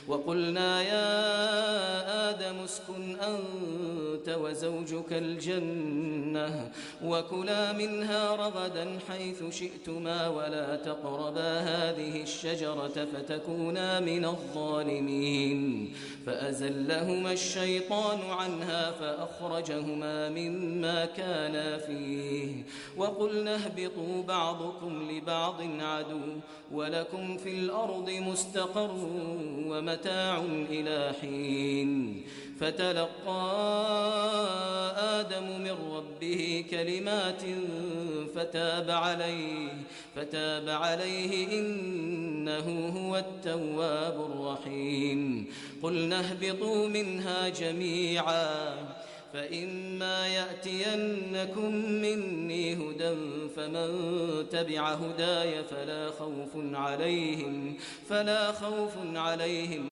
وقلنا يا آدم اسكن أنت وزوجك الجنة وكلا منها رغدا حيث شئتما ولا تقربا هذه الشجرة فتكونا من الظالمين فأزلهما الشيطان عنها فأخرجهما مما كانا فيه وقلنا اهبطوا بعضكم لبعض عدو ولكم في الأرض مستقر ومتاع إلى حين فتلقى آدم من ربه كلمات فتاب عليه إنه هو التواب الرحيم قلنا اهبطوا منها جميعا فإما يأتينكم مني هدى فمن تبع هداي فلا خوف عليهم